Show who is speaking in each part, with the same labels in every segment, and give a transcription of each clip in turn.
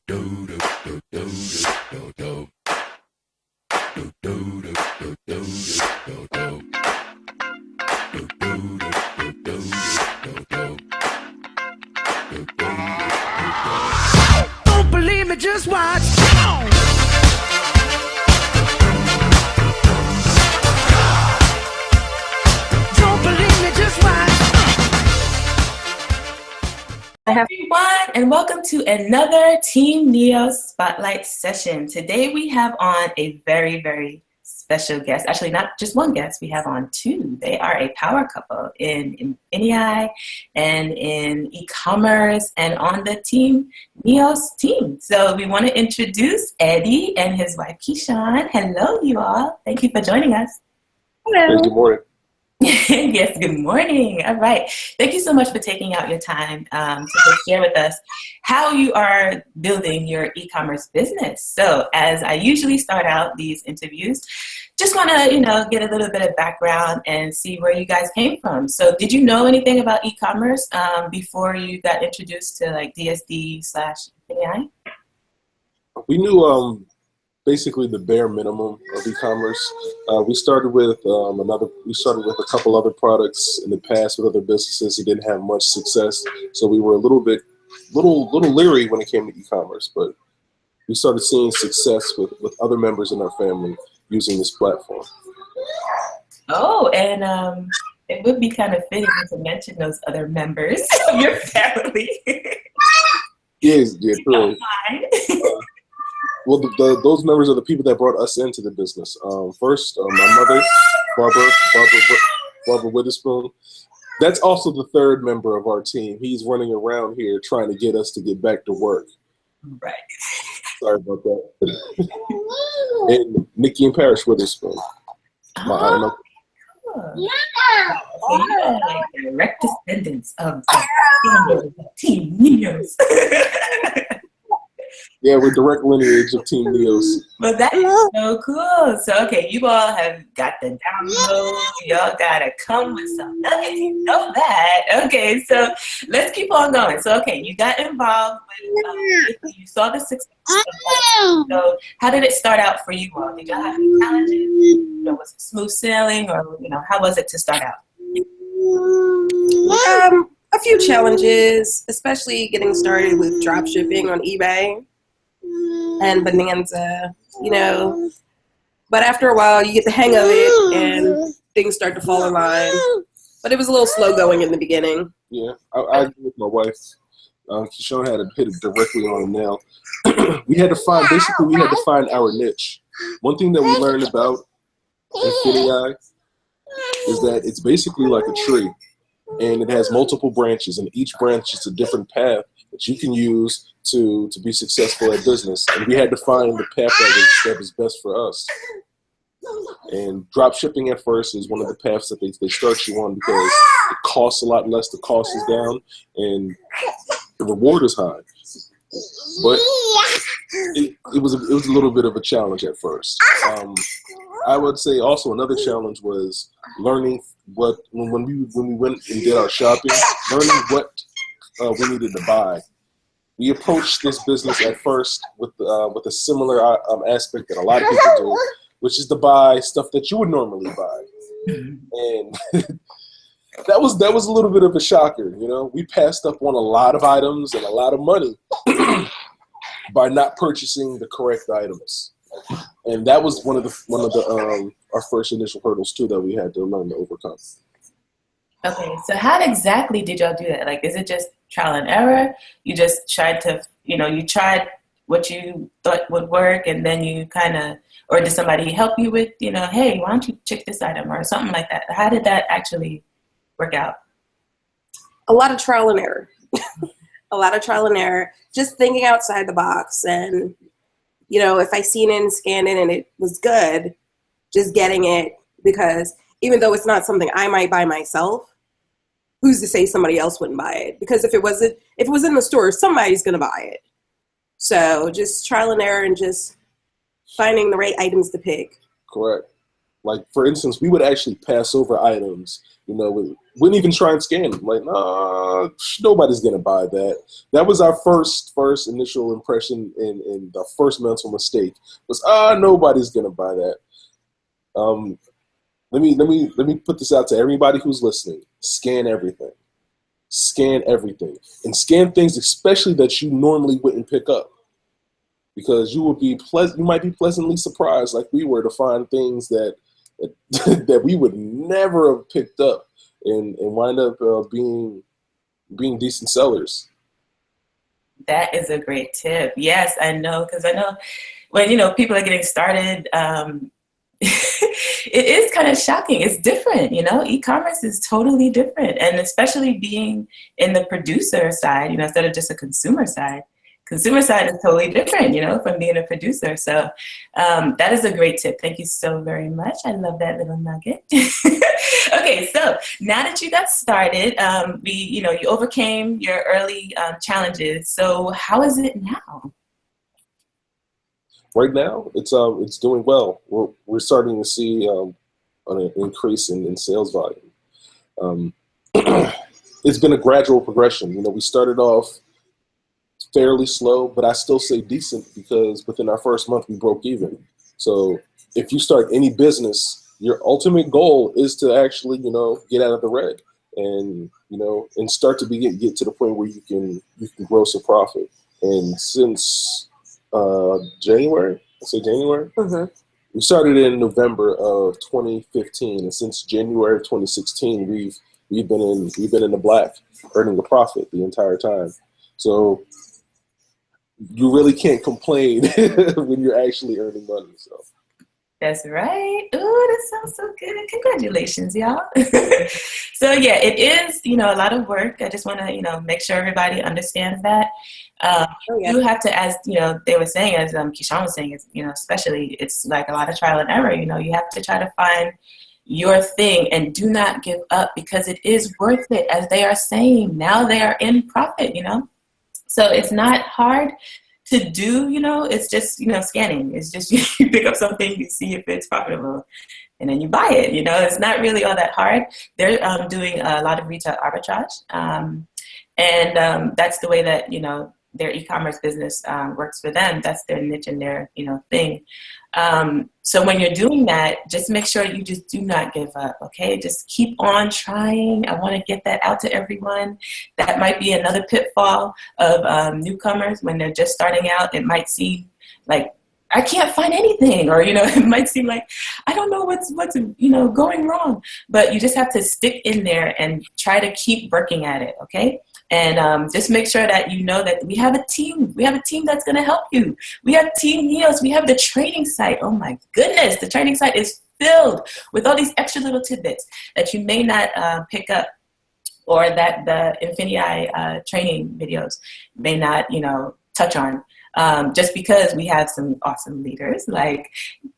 Speaker 1: Don't believe me, just watch. Don't believe me, just watch.
Speaker 2: Everyone, and welcome to another Team NEOS Spotlight session. Today we have on a very, very special guest. Actually, not just one guest, we have on two. They are a power couple in NEI and in e-commerce and on the Team NEOS team. So we want to introduce Eddie and his wife Keyshun. Hello, you all. Thank you for joining us.
Speaker 3: Hello. Good morning.
Speaker 2: Yes, good morning. All right. Thank you so much for taking out your time to share with us how you are building your e-commerce business. So as I usually start out these interviews, just want to, get a little bit of background and see where you guys came from. So did you know anything about e-commerce before you got introduced to like DSD/NEI?
Speaker 3: We knew basically the bare minimum of e-commerce. We started with a couple other products in the past with other businesses. It didn't have much success, so we were a little leery when it came to e-commerce. But we started seeing success with other members in our family using this platform.
Speaker 2: Oh, and it would be kind of fitting to mention those other members of your family.
Speaker 3: Yeah, true. Well, those members are the people that brought us into the business. First, my mother, Barbara Witherspoon. That's also the third member of our team. He's running around here trying to get us to get back to work.
Speaker 2: Right.
Speaker 3: Sorry about that. And Nikki and Parrish Witherspoon.
Speaker 2: Yeah. So you are like direct descendants of the Team NEOS.
Speaker 3: Yeah, we're direct lineage of Team NEOS.
Speaker 2: But that is so cool. So, okay, you all have got the download. Y'all got to come with some nuggets. You know that. Okay, so let's keep on going. So, okay, you got involved with you saw the success. So, how did it start out for you all? Did y'all have any challenges? Was it smooth sailing, or how was it to start out?
Speaker 4: A few challenges, especially getting started with drop shipping on eBay and Bonanza, but after a while you get the hang of it and things start to fall in line. But it was a little slow going in the beginning.
Speaker 3: Yeah, I agree with my wife. Keyshun had to hit it directly on the nail. We had to find our niche. One thing that we learned about Infinity is that it's basically like a tree, and it has multiple branches, and each branch is a different path that you can use to be successful at business. And we had to find the path that was best for us. And drop shipping at first is one of the paths that they start you on because it costs a lot less, the cost is down, and the reward is high. But it was a little bit of a challenge at first. I would say also another challenge was learning when we went and did our shopping, learning what we needed to buy. We approached this business at first with a similar aspect that a lot of people do, which is to buy stuff that you would normally buy, and that was a little bit of a shocker. We passed up on a lot of items and a lot of money by not purchasing the correct items. And that was one of the our first initial hurdles too that we had to learn to overcome.
Speaker 2: Okay, so how exactly did y'all do that? Like, is it just trial and error? You just tried to, you tried what you thought would work, and then you or did somebody help you with, hey, why don't you check this item or something like that? How did that actually work out?
Speaker 4: A lot of trial and error. A lot of trial and error. Just thinking outside the box, and if I seen it and scanned it and it was good, just getting it, because even though it's not something I might buy myself, who's to say somebody else wouldn't buy it? Because if it was in the store, somebody's going to buy it. So just trial and error and just finding the right items to pick.
Speaker 3: Correct. Like, for instance, we would actually pass over items You know, we wouldn't even try and scan them. Like, nah, nobody's gonna buy that. That was our first initial impression, and the first mental mistake was, nobody's gonna buy that. Let me put this out to everybody who's listening. Scan everything. Scan everything, and scan things especially that you normally wouldn't pick up, because you might be pleasantly surprised, like we were, to find things that that we would never have picked up, and wind up being decent sellers.
Speaker 2: That is a great tip. Yes, I know, because I know when people are getting started. It is kind of shocking. It's different, e-commerce is totally different. And especially being in the producer side, instead of just a consumer side is totally different, from being a producer. So that is a great tip. Thank you so very much. I love that little nugget. Okay, so now that you got started, you overcame your early challenges. So how is it now?
Speaker 3: Right now, it's doing well. We're starting to see an increase in sales volume. It's been a gradual progression. We started off fairly slow, but I still say decent, because within our first month we broke even. So if you start any business, your ultimate goal is to actually get out of the red, and and start to get to the point where you can gross a profit. And since January.
Speaker 4: Mm-hmm.
Speaker 3: We started in November of 2015, and since January of 2016, we've been in the black, earning a profit the entire time. So you really can't complain when you're actually earning money. So.
Speaker 2: That's right. Oh, that sounds so good. Congratulations, y'all. So yeah, it is, a lot of work. I just want to, make sure everybody understands that. You have to, as, they were saying, as Keyshun was saying, is, especially, it's like a lot of trial and error. You have to try to find your thing, and do not give up, because it is worth it. As they are saying, now they are in profit, So it's not hard to do, it's just, scanning. It's just you pick up something, you see if it's profitable, and then you buy it. It's not really all that hard. They're doing a lot of retail arbitrage, and that's the way that their e-commerce business works for them. That's their niche and their thing. So when you're doing that, just make sure you just do not give up. Okay, just keep on trying. I want to get that out to everyone. That might be another pitfall of newcomers when they're just starting out. It might seem like, I can't find anything, or it might seem like I don't know what's going wrong. But you just have to stick in there and try to keep working at it. Okay. And just make sure that that we have a team. We have a team that's going to help you. We have Team NEOS. We have the training site. Oh my goodness, the training site is filled with all these extra little tidbits that you may not pick up, or that the Infinii training videos may not touch on. Just because we have some awesome leaders like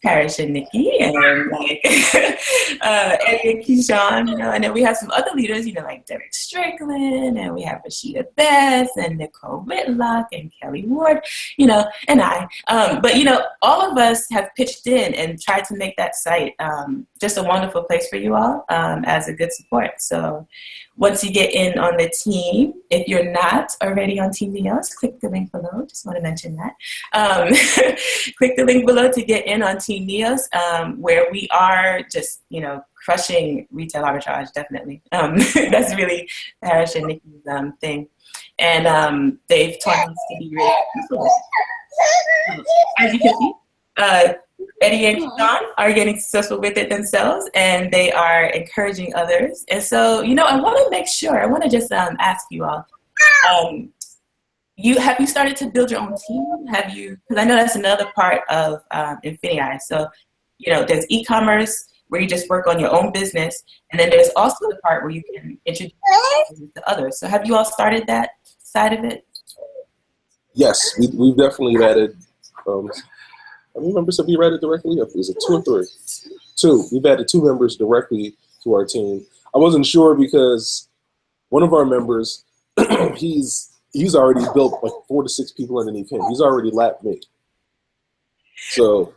Speaker 2: Parrish and Nikki, and like Eddie and Keyshun, and then we have some other leaders, like Derek Strickland, and we have Rashida Bess, and Nicole Whitlock, and Kelly Ward, and I. But all of us have pitched in and tried to make that site just a wonderful place for you all as a good support. So once you get in on the team, if you're not already on Team NEOS, click the link below. Just want to mention that. Click the link below to get in on Team NEOS, where we are just, crushing retail arbitrage, definitely. That's really Parrish and Nikki's thing. And they've taught us to be really successful. As you can see, Eddie and Keyshun are getting successful with it themselves, and they are encouraging others. And so, I want to make sure, I want to just ask you all, have you started to build your own team? Have you, because I know that's another part of Infinii. So, there's e-commerce where you just work on your own business, and then there's also the part where you can introduce to others. So have you all started that side of it?
Speaker 3: Yes, we've definitely added. How many members have we added directly? Is it 2 or 3? 2. We've added 2 members directly to our team. I wasn't sure because one of our members, he's already built like 4 to 6 people underneath him. He's already lapped me. So,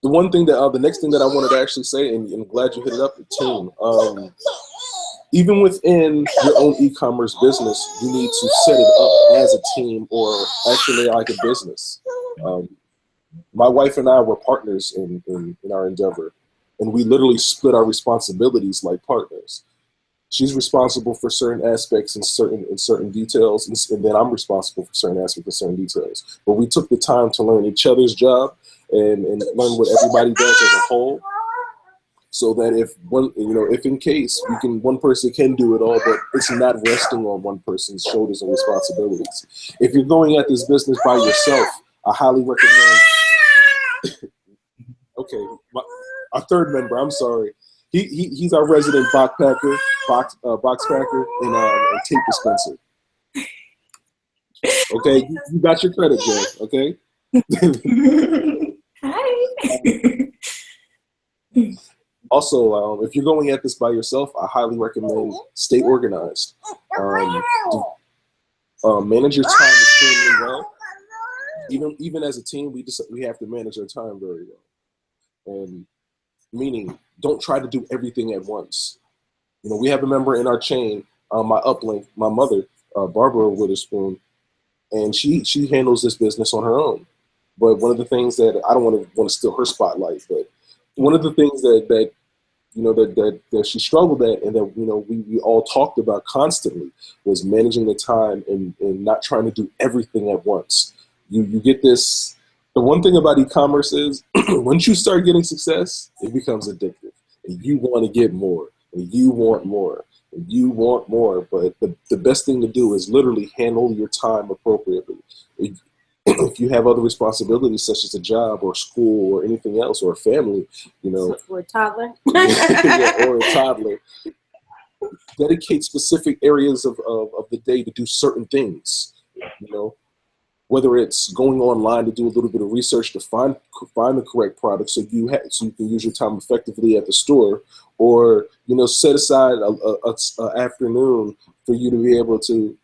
Speaker 3: the one thing that the next thing that I wanted to actually say, and I'm glad you hit it up, the team. Even within your own e-commerce business, you need to set it up as a team or actually like a business. My wife and I were partners in our endeavor, and we literally split our responsibilities like partners. She's responsible for certain aspects and certain details, and then I'm responsible for certain aspects and certain details. But we took the time to learn each other's job and learn what everybody does as a whole, so that if if in case one person can do it all, but it's not resting on one person's shoulders and responsibilities. If you're going at this business by yourself, I highly recommend. Okay, our third member. I'm sorry. He's our resident box packer, and tape dispenser. Okay, you got your credit, Jeff. Okay.
Speaker 2: Hi.
Speaker 3: Also, if you're going at this by yourself, I highly recommend stay organized. Manage your time extremely well. Even as a team, we have to manage our time very well. And meaning, don't try to do everything at once. We have a member in our chain, my uplink, my mother, Barbara Witherspoon, and she handles this business on her own. But one of the things that I don't want to steal her spotlight, but one of the things that she struggled at, and that we all talked about constantly, was managing the time and not trying to do everything at once. You get this. The one thing about e-commerce is once you start getting success, it becomes addictive, and you want to get more, and you want more, and you want more. But the best thing to do is literally handle your time appropriately. If you have other responsibilities such as a job or school or anything else, or a family,
Speaker 4: or a toddler,
Speaker 3: or a toddler, dedicate specific areas of the day to do certain things. Whether it's going online to do a little bit of research to find the correct product, so you can use your time effectively at the store, or set aside a afternoon for you to be able to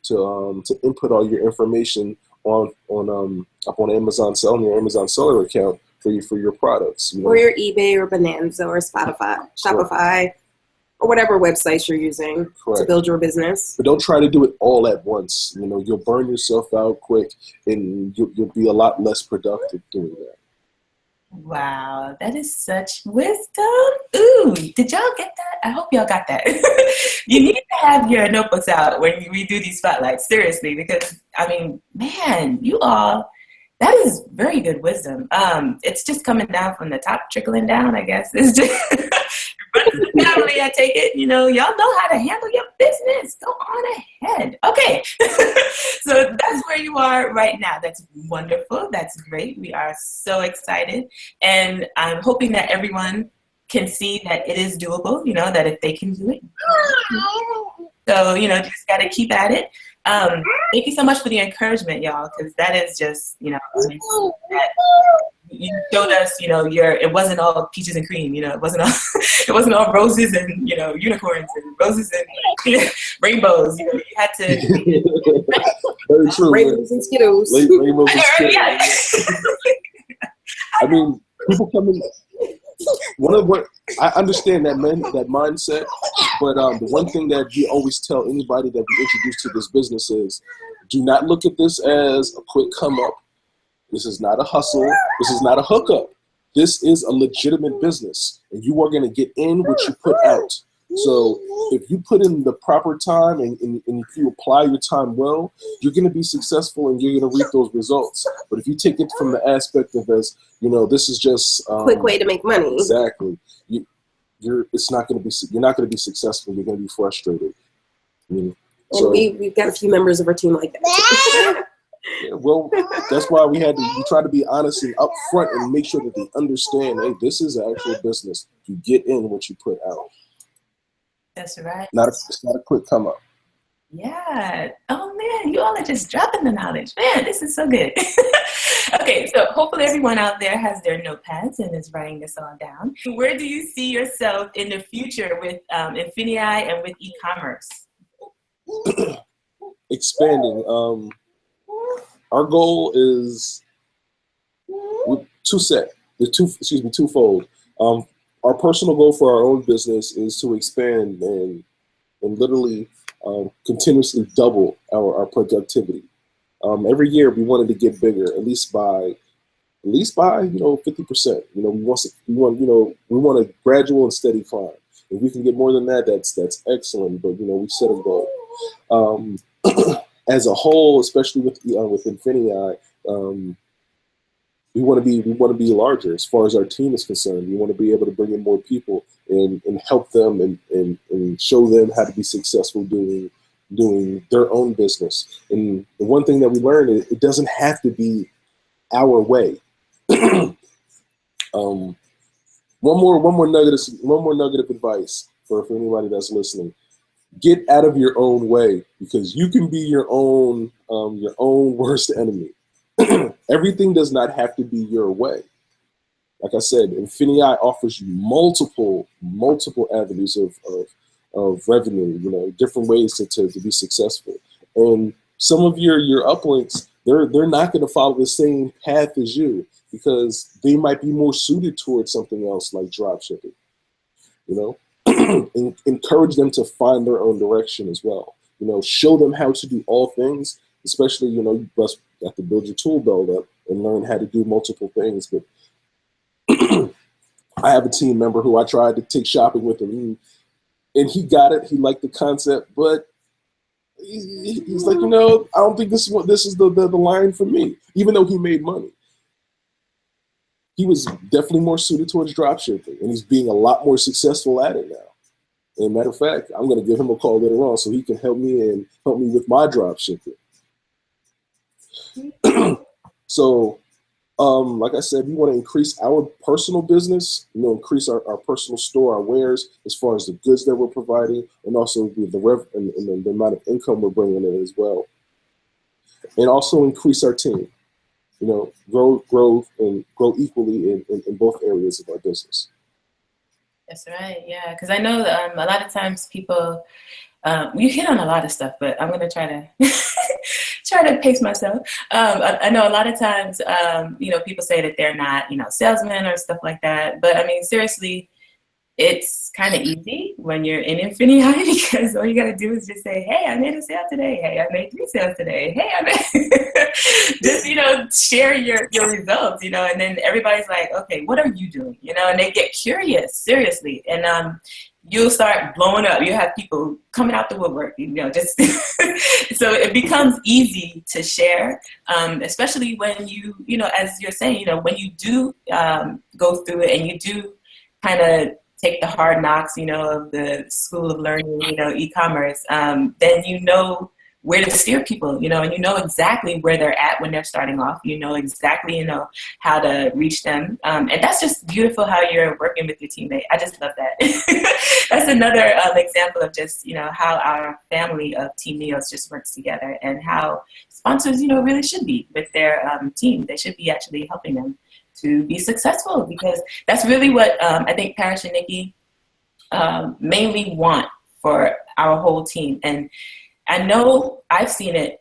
Speaker 3: input all your information on Amazon on your Amazon seller account for your products,
Speaker 4: or your eBay or Bonanza or Shopify, or whatever websites you're using to build your business.
Speaker 3: But don't try to do it all at once. You'll burn yourself out quick, and you'll be a lot less productive doing that.
Speaker 2: Wow, that is such wisdom. Ooh, did y'all get that? I hope y'all got that. You need to have your notebooks out when we do these spotlights, seriously, because, man, you all, that is very good wisdom. It's just coming down from the top, trickling down, I guess. It's just running the family, I take it. Y'all know how to handle your business. Go on ahead. Okay. So that's where you are right now. That's wonderful. That's great. We are so excited. And I'm hoping that everyone can see that it is doable, that if they can do it. So, just got to keep at it. Thank you so much for the encouragement, y'all, because that is just, you showed us, it wasn't all peaches and cream, it wasn't all roses and, unicorns and roses and rainbows. You had to.
Speaker 3: Very true.
Speaker 4: Rainbows and Skittles.
Speaker 3: Rainbows and Skittles. People come in. I understand that mindset, but the one thing that we always tell anybody that we introduce to this business is, do not look at this as a quick come up. This is not a hustle. This is not a hookup. This is a legitimate business, and you are going to get in what you put out. So if you put in the proper time and if you apply your time well, you're going to be successful and you're going to reap those results. But if you take it from the aspect of this is just
Speaker 4: quick way to make money.
Speaker 3: Exactly. You're not going to be successful. You're going to be frustrated.
Speaker 4: And we've got a few members of our team like that.
Speaker 3: Yeah, well, that's why we try to be honest and upfront and make sure that they understand, hey, this is actual business. You get in what you put out.
Speaker 2: That's right.
Speaker 3: It's not a quick come up.
Speaker 2: Yeah. Oh man, you all are just dropping the knowledge. Man, this is so good. Okay, so hopefully everyone out there has their notepads and is writing this all down. Where do you see yourself in the future with Infinii and with e-commerce?
Speaker 3: Expanding. Our goal is two set. twofold. Our personal goal for our own business is to expand and literally continuously double our productivity. Every year we wanted to get bigger, at least by 50%. We want a gradual and steady climb. If we can get more than that, that's excellent. But we set a goal. As a whole, especially with Infinii, we want to be larger as far as our team is concerned. We want to be able to bring in more people and help them and show them how to be successful doing their own business. And the one thing that we learned is it doesn't have to be our way. One more nugget of advice for anybody that's listening. Get out of your own way, because you can be your own worst enemy. Everything does not have to be your way. Like I said, Infinii offers you multiple avenues of revenue, different ways to be successful. And some of your uplinks, they're not going to follow the same path as you, because they might be more suited towards something else like drop shipping. Encourage them to find their own direction as well. Show them how to do all things, especially, you have to build your tool belt up and learn how to do multiple things. But I have a team member who I tried to take shopping with him, and he got it. He liked the concept, but he's like, I don't think this is the line for me, even though he made money. He was definitely more suited towards drop shipping, and he's being a lot more successful at it now. And matter of fact, I'm going to give him a call later on so he can help me with my drop shipping. So, like I said, we want to increase our personal business, increase our personal store, our wares, as far as the goods that we're providing, and also the amount of income we're bringing in as well. And also increase our team, grow equally in both areas of our business.
Speaker 2: That's right. Yeah, because I know a lot of times people, you hit on a lot of stuff, but I'm going to try to pace myself. I know a lot of times, people say that they're not, salesmen or stuff like that. But I mean, seriously, it's kind of easy when you're in Infinii, because all you got to do is just say, hey, I made a sale today. Hey, I made 3 sales today. Hey, I made just, share your results, and then everybody's like, okay, what are you doing? And they get curious, seriously. And you'll start blowing up. You have people coming out the woodwork, just so it becomes easy to share, especially when you, as you're saying, when you do go through it and you do kind of take the hard knocks, of the school of learning, e-commerce, then where to steer people, and exactly where they're at when they're starting off, exactly, how to reach them. And that's just beautiful how you're working with your teammate. I just love that. That's another example of just, how our family of Team NEOS just works together, and how sponsors, really should be with their team. They should be actually helping them to be successful, because that's really what I think Parrish and Nikki mainly want for our whole team. And I know I've seen it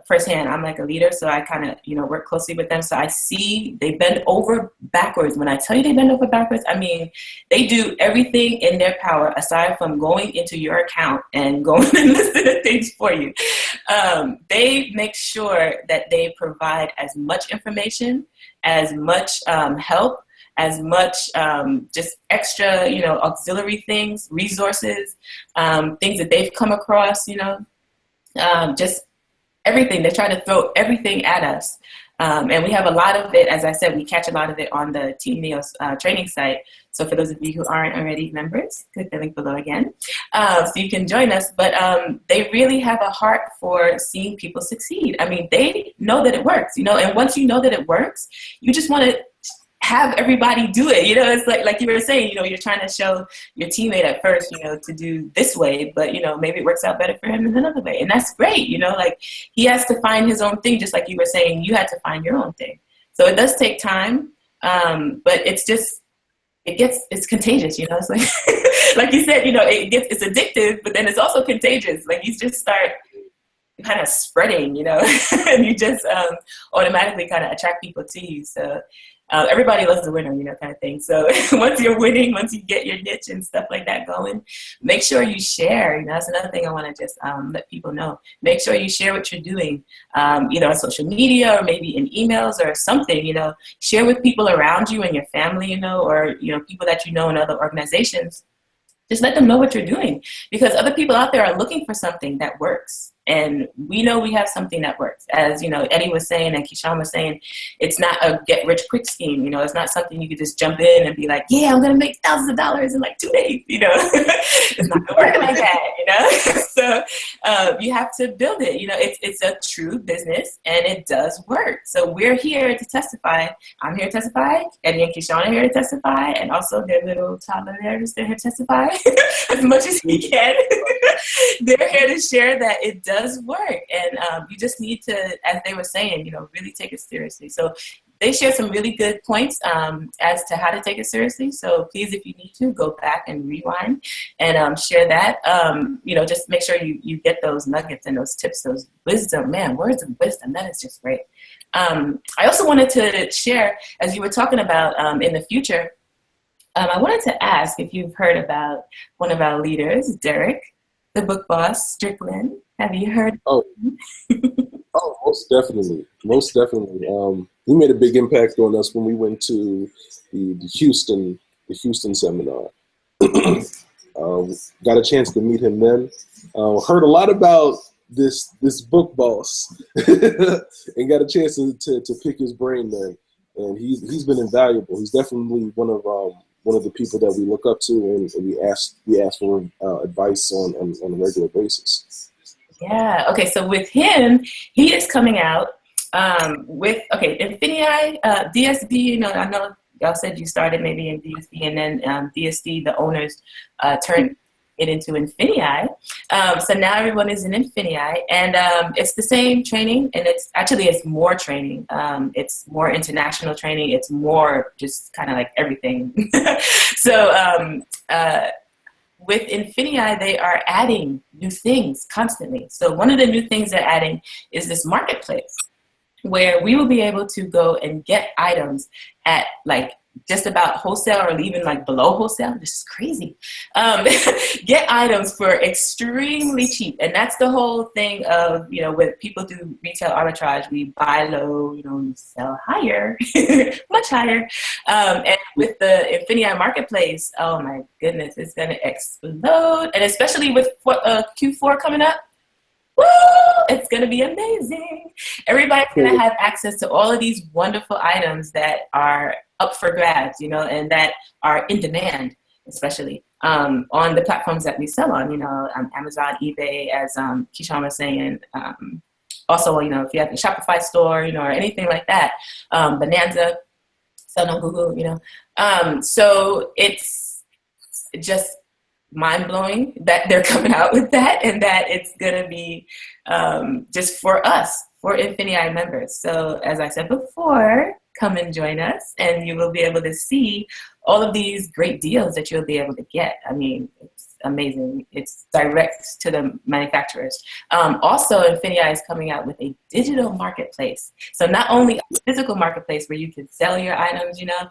Speaker 2: firsthand. I'm like a leader, so I kind of, work closely with them. So I see they bend over backwards. When I tell you they bend over backwards, I mean, they do everything in their power, aside from going into your account and going and listening to things for you. They make sure that they provide as much information, as much help, as much just extra, auxiliary things, resources, things that they've come across, just everything. They try to throw everything at us. And we have a lot of it, as I said, we catch a lot of it on the Team NEOS training site. So for those of you who aren't already members, click the link below again, so you can join us. But they really have a heart for seeing people succeed. I mean, they know that it works, and once you know that it works, you just want to have everybody do it. It's like you were saying, you're trying to show your teammate at first, to do this way, but, maybe it works out better for him in another way. And that's great. Like he has to find his own thing, just like you were saying, you had to find your own thing. So it does take time, but it's just, it's contagious, it's like, like you said, it's addictive, but then it's also contagious. Like you just start kind of spreading, you know, and you just automatically kind of attract people to you. So everybody loves a winner, you know, kind of thing. So once you're winning, once you get your niche and stuff like that going, make sure you share. You know, that's another thing I want to just let people know. Make sure you share what you're doing, either on social media or maybe in emails or something, you know. Share with people around you and your family, you know, or, you know, people that you know in other organizations. Just let them know what you're doing, because other people out there are looking for something that works. And we know we have something that works. As, you know, Eddie was saying and Keyshun was saying, it's not a get-rich-quick scheme. You know, it's not something you could just jump in and be like, yeah, I'm going to make thousands of dollars in like 2 days. You know, it's not going to work like that, you know. So you have to build it. You know, it's a true business, and it does work. So we're here to testify. I'm here to testify. Eddie and Keyshun are here to testify. And also their little toddler there is here to testify as much as he can. They're here to share that it does work, and you just need to, as they were saying, you know, really take it seriously. So they shared some really good points as to how to take it seriously. So please, if you need to, go back and rewind and share that. You know, just make sure you get those nuggets and those tips, those wisdom, man, words of wisdom. That is just great. I also wanted to share, as you were talking about in the future, I wanted to ask if you've heard about one of our leaders, Derek, the book boss, Strickland. Have you heard?
Speaker 3: Oh, most definitely. Most definitely. He made a big impact on us when we went to the Houston seminar. Got a chance to meet him then. Heard a lot about this book boss and got a chance to pick his brain then. And he's been invaluable. He's definitely one of the people that we look up to, and we ask for advice on a regular basis.
Speaker 2: Yeah. Okay. So with him, he is coming out with Infinii, DSD. You know, I know y'all said you started maybe in DSD, and then DSD, the owners, turned it into Infinii. So now everyone is in Infinii, and it's the same training, and it's more training. It's more international training. It's more just kind of like everything. So with Infinii, they are adding new things constantly. So one of the new things they're adding is this marketplace, where we will be able to go and get items at like just about wholesale or even like below wholesale. This is crazy. Get items for extremely cheap. And that's the whole thing of, you know, when people do retail arbitrage, we buy low, you know, we sell higher, much higher. And with the Infinii marketplace, oh my goodness, it's going to explode. And especially with Q4 coming up, woo! It's going to be amazing. Everybody's going to have access to all of these wonderful items that are up for grabs, you know, and that are in demand, especially on the platforms that we sell on, you know, Amazon, eBay, as Keyshun was saying. Also, you know, if you have a Shopify store, you know, or anything like that, Bonanza, sell on Google, you know. So it's just mind-blowing that they're coming out with that, and that it's going to be just for us, for Infinii members. So as I said before, come and join us, and you will be able to see all of these great deals that you'll be able to get. I mean, it's amazing. It's direct to the manufacturers. Also, Infinii is coming out with a digital marketplace. So not only a physical marketplace where you can sell your items, you know,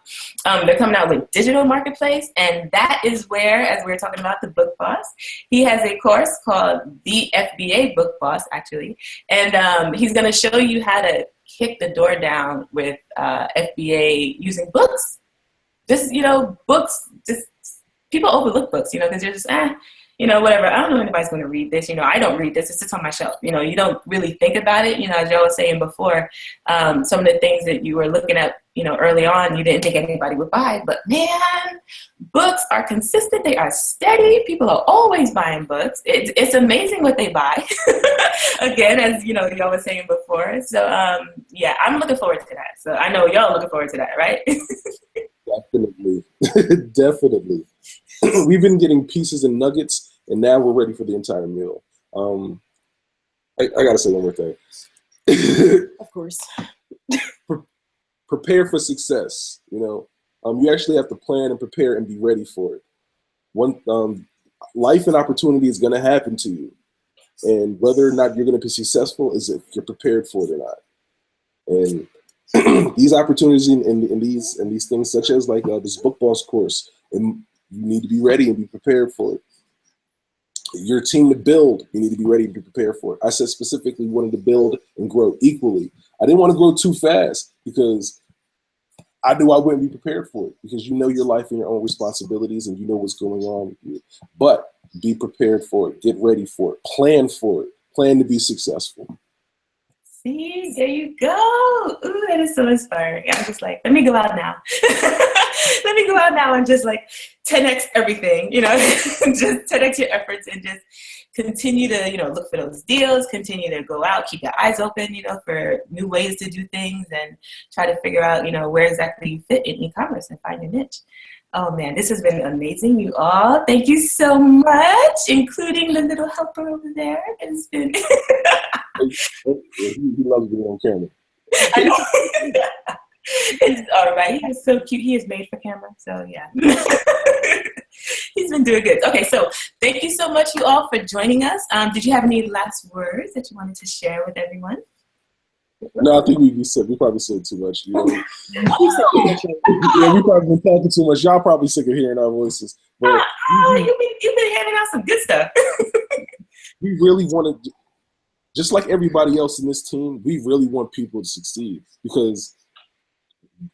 Speaker 2: they're coming out with digital marketplace, and that is where, as we were talking about the book boss, he has a course called the FBA Book Boss, actually, and he's going to show you how to kick the door down with FBA using books. Just, you know, books, just people overlook books, you know, because you're just, you know, whatever. I don't know if anybody's going to read this. You know, I don't read this. It sits on my shelf. You know, you don't really think about it. You know, as y'all was saying before, some of the things that you were looking at, you know, early on, you didn't think anybody would buy. But, man, books are consistent. They are steady. People are always buying books. It's amazing what they buy. Again, as, you know, y'all was saying before. So, yeah, I'm looking forward to that. So I know y'all are looking forward to that, right?
Speaker 3: Definitely. Definitely. We've been getting pieces and nuggets, and now we're ready for the entire meal. I got to say one more thing.
Speaker 4: Of course.
Speaker 3: Prepare for success. You know, you actually have to plan and prepare and be ready for it. Life and opportunity is going to happen to you. And whether or not you're going to be successful is if you're prepared for it or not. And these opportunities and these things, such as like this book boss course, and you need to be ready and be prepared for it. Your team to build, you need to be ready and be prepared for it. I said specifically wanted to build and grow equally. I didn't want to grow too fast because I knew I wouldn't be prepared for it, because you know your life and your own responsibilities and you know what's going on with you. But be prepared for it. Get ready for it. Plan for it. Plan to be successful.
Speaker 2: See, there you go. Ooh, that is so inspiring. I'm just like, let me go out now. Let me go out now and just like 10x everything, just 10x your efforts and just continue to, look for those deals, continue to go out, keep your eyes open, for new ways to do things and try to figure out, where exactly you fit in e-commerce and find your niche. Oh man, this has been amazing, you all. Thank you so much, including the little helper over there. It's been.
Speaker 3: He loves being on camera.
Speaker 2: I know. It's all right. He is so cute. He is made for camera. So yeah. He's been doing good. Okay, so thank you so much, you all, for joining us. Did you have any last words that you wanted to share with everyone?
Speaker 3: No, I think we probably said too much. Yeah, we probably been talking too much. Y'all probably sick of hearing our voices. But
Speaker 2: you've been handing out some good stuff.
Speaker 3: We really want to, just like everybody else in this team, we really want people to succeed, because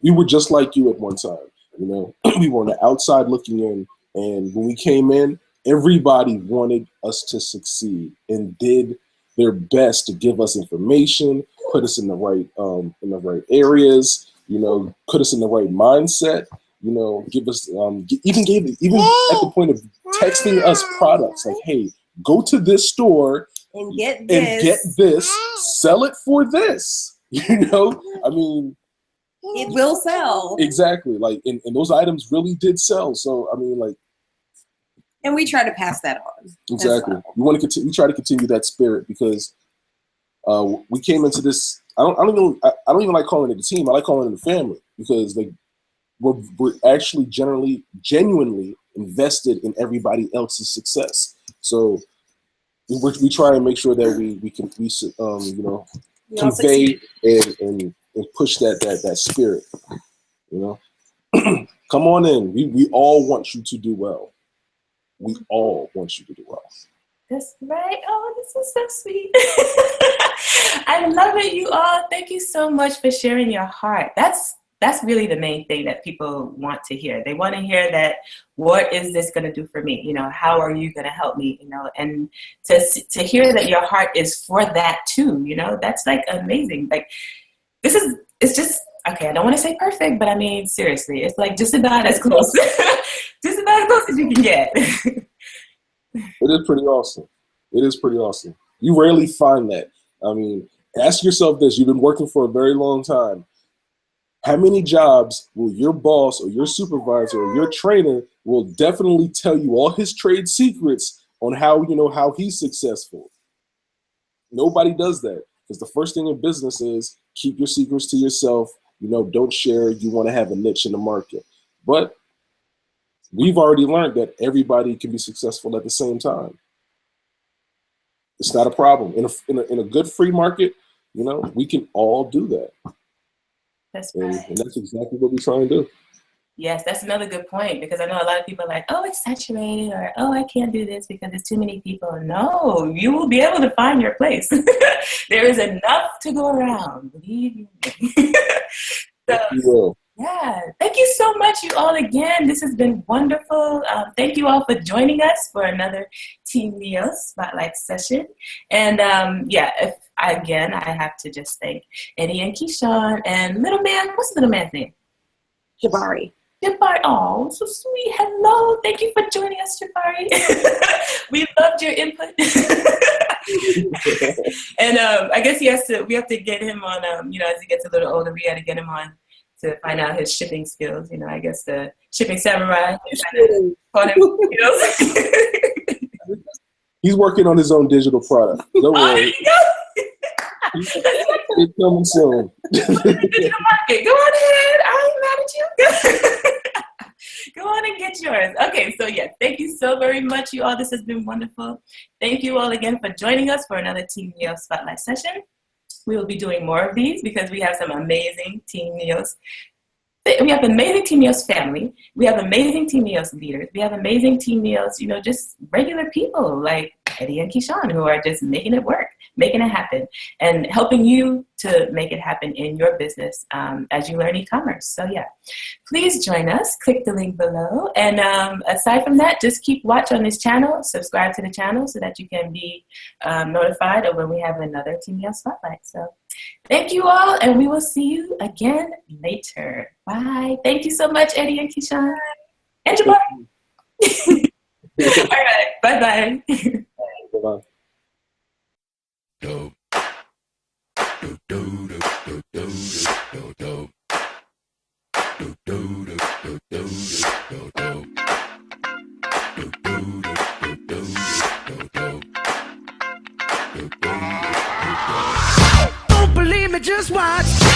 Speaker 3: we were just like you at one time. We were on the outside looking in, and when we came in, everybody wanted us to succeed and did their best to give us information, put us in the right areas, put us in the right mindset, give us even at the point of texting us products like, hey, go to this store
Speaker 4: and get this,
Speaker 3: sell it for this. I mean,
Speaker 4: it will sell.
Speaker 3: Exactly. Like, and those items really did sell. So, I mean, like,
Speaker 4: and we try to pass that on.
Speaker 3: Exactly. We want to continue. We try to continue that spirit, because we came into this. I don't even like calling it a team. I like calling it a family, because like we're actually genuinely invested in everybody else's success. So we try and make sure that we convey and push that spirit. Come on in. We all want you to do well. We all want you to do well.
Speaker 2: That's right. Oh, this is so sweet. I love it, you all. Thank you so much for sharing your heart. That's really the main thing that people want to hear. They want to hear that, what is this going to do for me? How are you going to help me? And to hear that your heart is for that too, that's like amazing. Like, it's just, okay, I don't want to say perfect, but I mean, seriously, it's like just about as close, just about as close as you can get.
Speaker 3: It is pretty awesome. It is pretty awesome. You rarely find that. I mean, ask yourself this. You've been working for a very long time. How many jobs will your boss or your supervisor or your trainer will definitely tell you all his trade secrets on how he's successful? Nobody does that, because the first thing in business is keep your secrets to yourself. Don't share. You want to have a niche in the market. But we've already learned that everybody can be successful at the same time. It's not a problem. In a good free market, we can all do that.
Speaker 2: That's right.
Speaker 3: And that's exactly what we're trying to do.
Speaker 2: Yes, that's another good point, because I know a lot of people are like, oh, it's saturated, or oh, I can't do this because there's too many people. No, you will be able to find your place. There is enough to go around, believe me. So, yeah, thank you so much, you all, again. This has been wonderful. Thank you all for joining us for another Team NEOS Spotlight session. And I have to just thank Eddie and Keyshun and little man. What's the little man's name?
Speaker 4: Jabari.
Speaker 2: Jabari, oh, so sweet. Hello, thank you for joining us, Jabari. We loved your input. And I guess we have to get him on, as he gets a little older, we got to get him on to find out his shipping skills. I guess the shipping samurai.
Speaker 3: He's working on his own digital product. Don't worry. It's coming soon.
Speaker 2: Go on ahead. I ain't mad at you. Go on want to get yours. Okay, so yeah, thank you so very much, you all. This has been wonderful. Thank you all again for joining us for another Team NEOS Spotlight session. We will be doing more of these because we have some amazing Team NEOS. We have amazing Team NEOS family. We have amazing Team NEOS leaders. We have amazing Team NEOS, just regular people like Eddie and Keyshun who are just making it work, making it happen, and helping you to make it happen in your business as you learn e-commerce. So yeah, please join us. Click the link below. And aside from that, just keep watch on this channel. Subscribe to the channel so that you can be notified of when we have another Team NEOS Spotlight. So thank you all, and we will see you again later. Bye. Thank you so much, Eddie and Keyshun. And Jabbar. All right. Bye-bye.
Speaker 3: Bye-bye.
Speaker 1: Don't believe me, just watch.